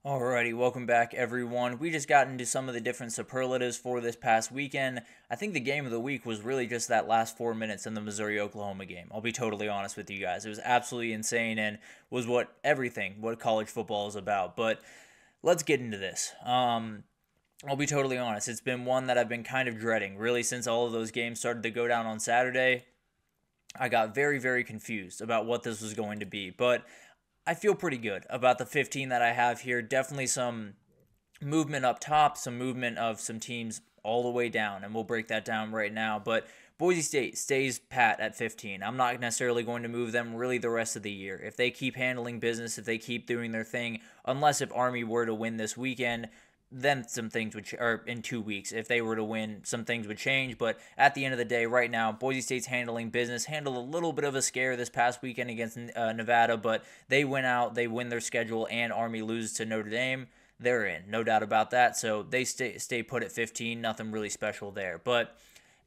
Alrighty, welcome back everyone. We just got into some of the different superlatives for this past weekend. I think the game of the week was really just that last 4 minutes in the Missouri-Oklahoma game. I'll be totally honest with you guys. It was absolutely insane and was what college football is about. But let's get into this. I'll be totally honest. It's been one that I've been kind of dreading, really, since all of those games started to go down on Saturday. I got very, very confused about what this was going to be. But I feel pretty good about the 15 that I have here. Definitely some movement up top, some movement of some teams all the way down, and we'll break that down right now. But Boise State stays pat at 15. I'm not necessarily going to move them really the rest of the year. If they keep handling business, if they keep doing their thing, unless if Army were to win this weekend, then some things would, or in 2 weeks, if they were to win, some things would change. But at the end of the day, right now, Boise State's handling business. Handled a little bit of a scare this past weekend against Nevada, but they win out, they win their schedule, and Army loses to Notre Dame. They're in, no doubt about that. So they stay put at 15. Nothing really special there. But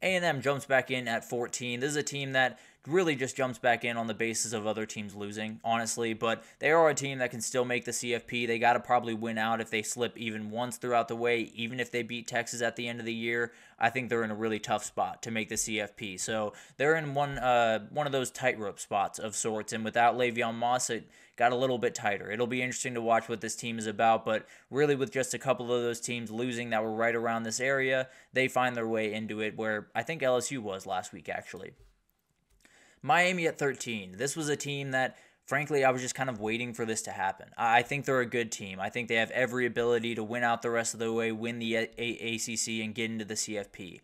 A&M jumps back in at 14. This is a team that really just jumps back in on the basis of other teams losing, honestly. But they are a team that can still make the CFP. They got to probably win out if they slip even once throughout the way. Even if they beat Texas at the end of the year, I think they're in a really tough spot to make the CFP. So they're in one of those tightrope spots of sorts. And without Le'Veon Moss, it got a little bit tighter. It'll be interesting to watch what this team is about, but really with just a couple of those teams losing that were right around this area, they find their way into it, where I think LSU was last week, actually. Miami at 13. This was a team that, frankly, I was just kind of waiting for this to happen. I think they're a good team. I think they have every ability to win out the rest of the way, win the ACC, and get into the CFP.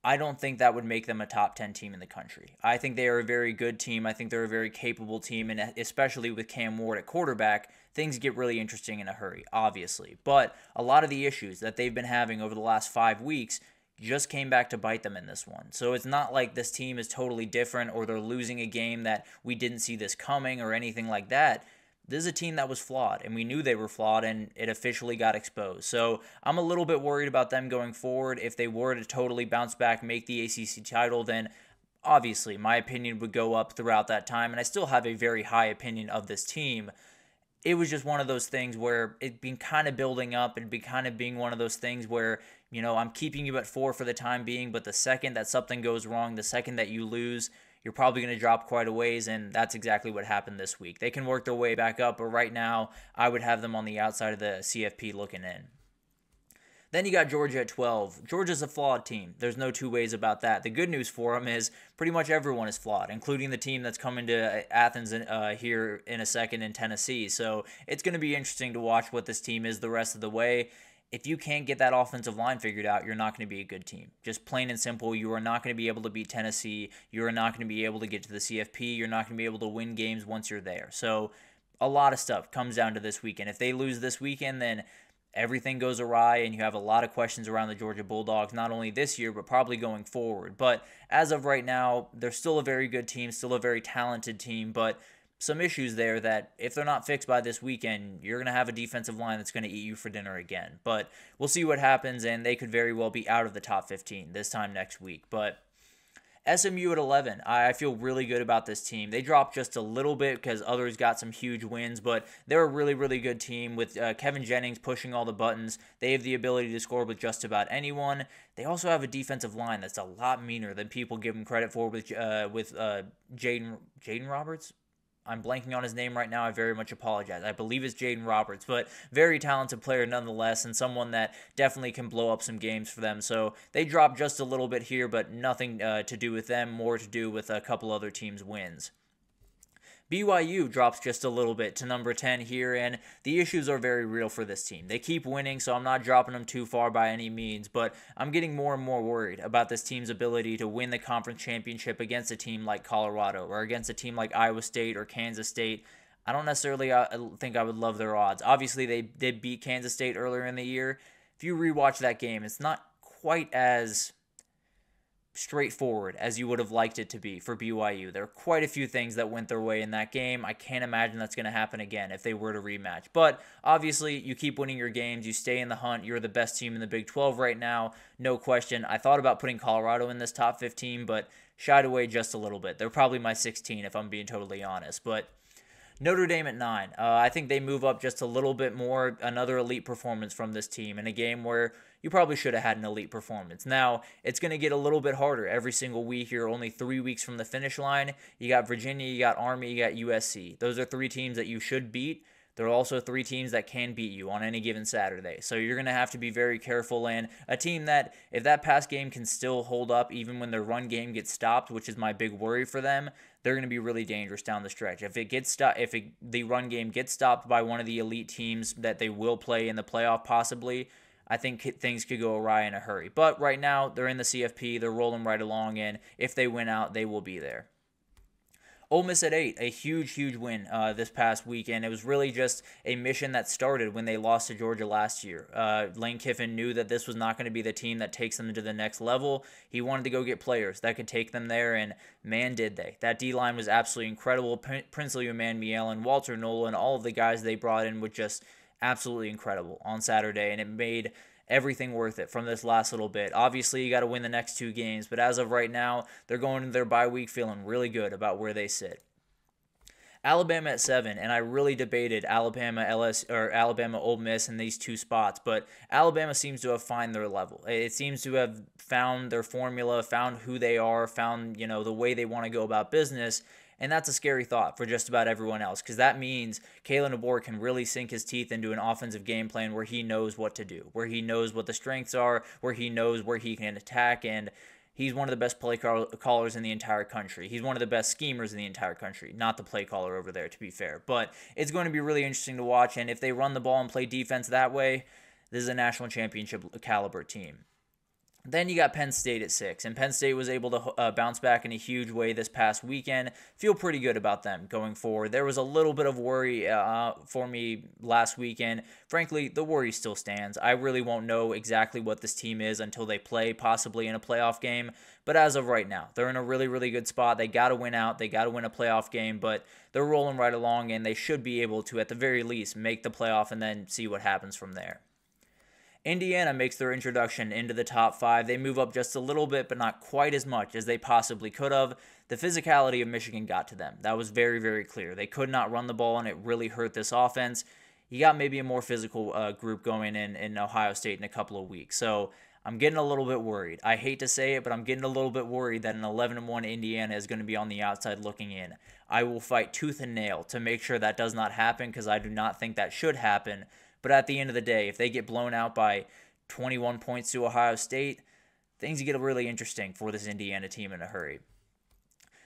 I don't think that would make them a top 10 team in the country. I think they are a very good team. I think they're a very capable team, and especially with Cam Ward at quarterback, things get really interesting in a hurry, obviously. But a lot of the issues that they've been having over the last 5 weeks just came back to bite them in this one. So it's not like this team is totally different or they're losing a game that we didn't see this coming or anything like that. This is a team that was flawed, and we knew they were flawed, and it officially got exposed. So I'm a little bit worried about them going forward. If they were to totally bounce back, make the ACC title, then obviously my opinion would go up throughout that time, and I still have a very high opinion of this team. It was just one of those things where it been kind of building up and be kind of being one of those things where, I'm keeping you at 4 for the time being, but the second that something goes wrong, the second that you lose, you're probably going to drop quite a ways, and that's exactly what happened this week. They can work their way back up, but right now, I would have them on the outside of the CFP looking in. Then you got Georgia at 12. Georgia's a flawed team. There's no two ways about that. The good news for them is pretty much everyone is flawed, including the team that's coming to Athens here in a second in Tennessee. So it's going to be interesting to watch what this team is the rest of the way. If you can't get that offensive line figured out, you're not going to be a good team. Just plain and simple, you are not going to be able to beat Tennessee. You are not going to be able to get to the CFP. You're not going to be able to win games once you're there. So a lot of stuff comes down to this weekend. If they lose this weekend, then everything goes awry, and you have a lot of questions around the Georgia Bulldogs, not only this year, but probably going forward. But as of right now, they're still a very good team, still a very talented team, but some issues there that if they're not fixed by this weekend, you're going to have a defensive line that's going to eat you for dinner again. But we'll see what happens, and they could very well be out of the top 15 this time next week. But SMU at 11. I feel really good about this team. They dropped just a little bit because others got some huge wins, but they're a really, really good team with Kevin Jennings pushing all the buttons. They have the ability to score with just about anyone. They also have a defensive line that's a lot meaner than people give them credit for with Jaden Roberts. I'm blanking on his name right now. I very much apologize. I believe it's Jaden Roberts, but very talented player nonetheless, and someone that definitely can blow up some games for them. So they dropped just a little bit here, but nothing to do with them, more to do with a couple other teams' wins. BYU drops just a little bit to number 10 here, and the issues are very real for this team. They keep winning, so I'm not dropping them too far by any means, but I'm getting more and more worried about this team's ability to win the conference championship against a team like Colorado or against a team like Iowa State or Kansas State. I don't necessarily think I would love their odds. Obviously, they did beat Kansas State earlier in the year. If you rewatch that game, it's not quite as straightforward as you would have liked it to be for BYU. There are quite a few things that went their way in that game. I can't imagine that's going to happen again if they were to rematch. But obviously, you keep winning your games. You stay in the hunt. You're the best team in the Big 12 right now. No question. I thought about putting Colorado in this top 15, but shied away just a little bit. They're probably my 16 if I'm being totally honest. But Notre Dame at 9. I think they move up just a little bit more. Another elite performance from this team in a game where you probably should have had an elite performance. Now, it's going to get a little bit harder every single week. You're only 3 weeks from the finish line. You got Virginia, you got Army, you got USC. Those are 3 teams that you should beat. There are also 3 teams that can beat you on any given Saturday. So you're going to have to be very careful. And a team that, if that pass game can still hold up even when their run game gets stopped, which is my big worry for them, they're going to be really dangerous down the stretch. If the run game gets stopped by one of the elite teams that they will play in the playoff possibly, I think things could go awry in a hurry. But right now, they're in the CFP. They're rolling right along, and if they win out, they will be there. Ole Miss at 8, a huge win this past weekend. It was really just a mission that started when they lost to Georgia last year. Lane Kiffin knew that this was not going to be the team that takes them to the next level. He wanted to go get players that could take them there, and man, did they. That D-line was absolutely incredible. Princely Umanmielen, Walter Nolan, all of the guys they brought in were just absolutely incredible on Saturday, and it made everything worth it from this last little bit. Obviously, you got to win the next 2 games, but as of right now, they're going into their bye week feeling really good about where they sit. Alabama at 7, and I really debated Alabama Ole Miss in these 2 spots, but Alabama seems to have found their level. It seems to have found their formula, found who they are, found the way they want to go about business. And that's a scary thought for just about everyone else, because that means Kalen DeBoer can really sink his teeth into an offensive game plan where he knows what to do, where he knows what the strengths are, where he knows where he can attack, and he's one of the best play callers in the entire country. He's one of the best schemers in the entire country, not the play caller over there, to be fair. But it's going to be really interesting to watch, and if they run the ball and play defense that way, this is a national championship caliber team. Then you got Penn State at 6, and Penn State was able to bounce back in a huge way this past weekend. Feel pretty good about them going forward. There was a little bit of worry for me last weekend. Frankly, the worry still stands. I really won't know exactly what this team is until they play, possibly in a playoff game. But as of right now, they're in a really good spot. They got to win out. They got to win a playoff game, but they're rolling right along, and they should be able to, at the very least, make the playoff and then see what happens from there. Indiana makes their introduction into the top 5. They move up just a little bit, but not quite as much as they possibly could have. The physicality of Michigan got to them. That was very clear. They could not run the ball, and it really hurt this offense. You got maybe a more physical group going in Ohio State in a couple of weeks. So I'm getting a little bit worried. I hate to say it, but I'm getting a little bit worried that an 11-1 Indiana is going to be on the outside looking in. I will fight tooth and nail to make sure that does not happen, because I do not think that should happen. But at the end of the day, if they get blown out by 21 points to Ohio State, things get really interesting for this Indiana team in a hurry.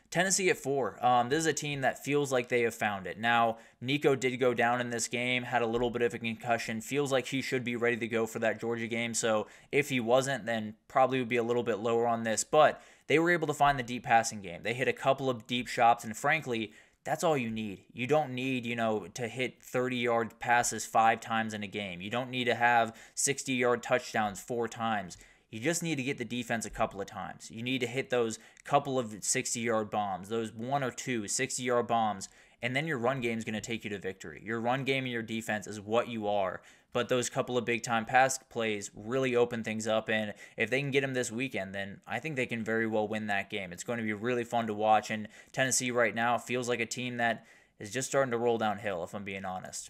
Tennessee at 4. This is a team that feels like they have found it. Now, Nico did go down in this game, had a little bit of a concussion, feels like he should be ready to go for that Georgia game. So if he wasn't, then probably would be a little bit lower on this. But they were able to find the deep passing game. They hit a couple of deep shots, and frankly, that's all you need. You don't need, to hit 30-yard passes 5 times in a game. You don't need to have 60-yard touchdowns 4 times. You just need to get the defense a couple of times. You need to hit those couple of 60-yard bombs, those 1 or 2 60-yard bombs, and then your run game is going to take you to victory. Your run game and your defense is what you are. But those couple of big-time pass plays really open things up, and if they can get them this weekend, then I think they can very well win that game. It's going to be really fun to watch, and Tennessee right now feels like a team that is just starting to roll downhill, if I'm being honest.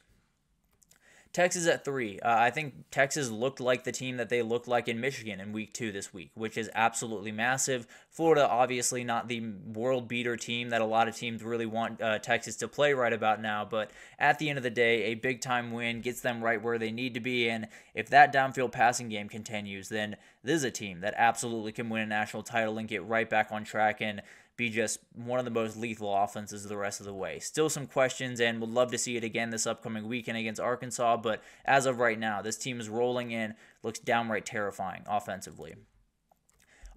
Texas at 3. I think Texas looked like the team that they looked like in Michigan in week 2 this week, which is absolutely massive. Florida, obviously not the world beater team that a lot of teams really want Texas to play right about now, but at the end of the day, a big-time win gets them right where they need to be, and if that downfield passing game continues, then this is a team that absolutely can win a national title and get right back on track and be just one of the most lethal offenses the rest of the way. Still some questions, and would love to see it again this upcoming weekend against Arkansas, but as of right now, this team is rolling in, looks downright terrifying offensively.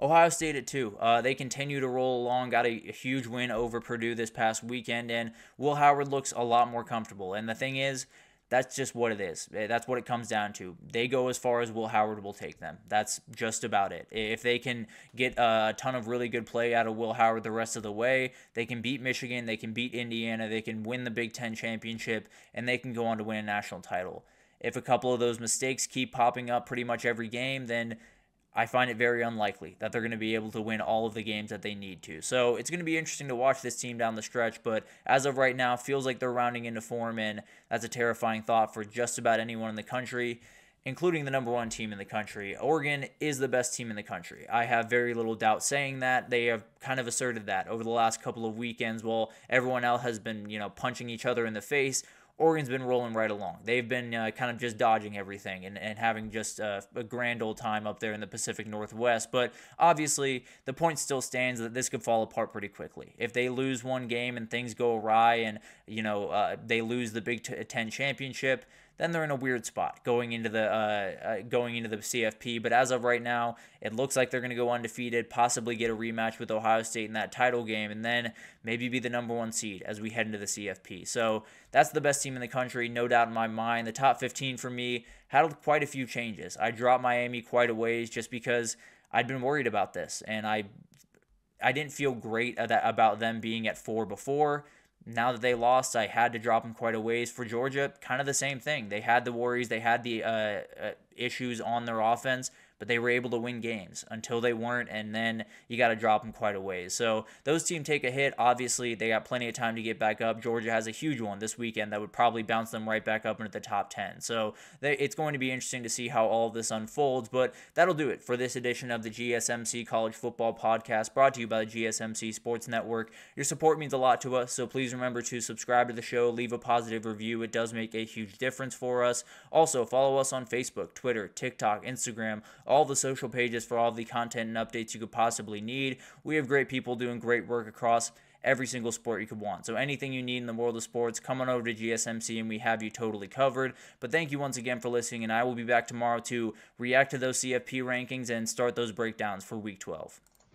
Ohio State at 2. They continue to roll along, got a huge win over Purdue this past weekend, and Will Howard looks a lot more comfortable. And the thing is, that's just what it is. That's what it comes down to. They go as far as Will Howard will take them. That's just about it. If they can get a ton of really good play out of Will Howard the rest of the way, they can beat Michigan, they can beat Indiana, they can win the Big Ten championship, and they can go on to win a national title. If a couple of those mistakes keep popping up pretty much every game, then I find it very unlikely that they're going to be able to win all of the games that they need to. So it's going to be interesting to watch this team down the stretch, but as of right now, feels like they're rounding into form, and that's a terrifying thought for just about anyone in the country, including the number one team in the country. Oregon is the best team in the country. I have very little doubt saying that. They have kind of asserted that over the last couple of weekends while everyone else has been, punching each other in the face. Oregon's been rolling right along. They've been kind of just dodging everything and having just a grand old time up there in the Pacific Northwest. But obviously, the point still stands that this could fall apart pretty quickly. If they lose one game and things go awry and, they lose the Big Ten championship, then they're in a weird spot going into the CFP. But as of right now, it looks like they're going to go undefeated, possibly get a rematch with Ohio State in that title game, and then maybe be the number one seed as we head into the CFP. So that's the best team in the country, no doubt in my mind. The top 15 for me had quite a few changes. I dropped Miami quite a ways just because I'd been worried about this, and I didn't feel great about them being at 4 before. Now that they lost, I had to drop them quite a ways. For Georgia, kind of the same thing. They had the worries, they had the issues on their offense, but they were able to win games until they weren't, and then you got to drop them quite a ways. So those teams take a hit. Obviously, they got plenty of time to get back up. Georgia has a huge one this weekend that would probably bounce them right back up into the top 10. So it's going to be interesting to see how all of this unfolds, but that'll do it for this edition of the GSMC College Football Podcast, brought to you by the GSMC Sports Network. Your support means a lot to us, so please remember to subscribe to the show, leave a positive review. It does make a huge difference for us. Also, follow us on Facebook, Twitter, TikTok, Instagram, all the social pages for all the content and updates you could possibly need. We have great people doing great work across every single sport you could want. So anything you need in the world of sports, come on over to GSMC and we have you totally covered. But thank you once again for listening, and I will be back tomorrow to react to those CFP rankings and start those breakdowns for Week 12.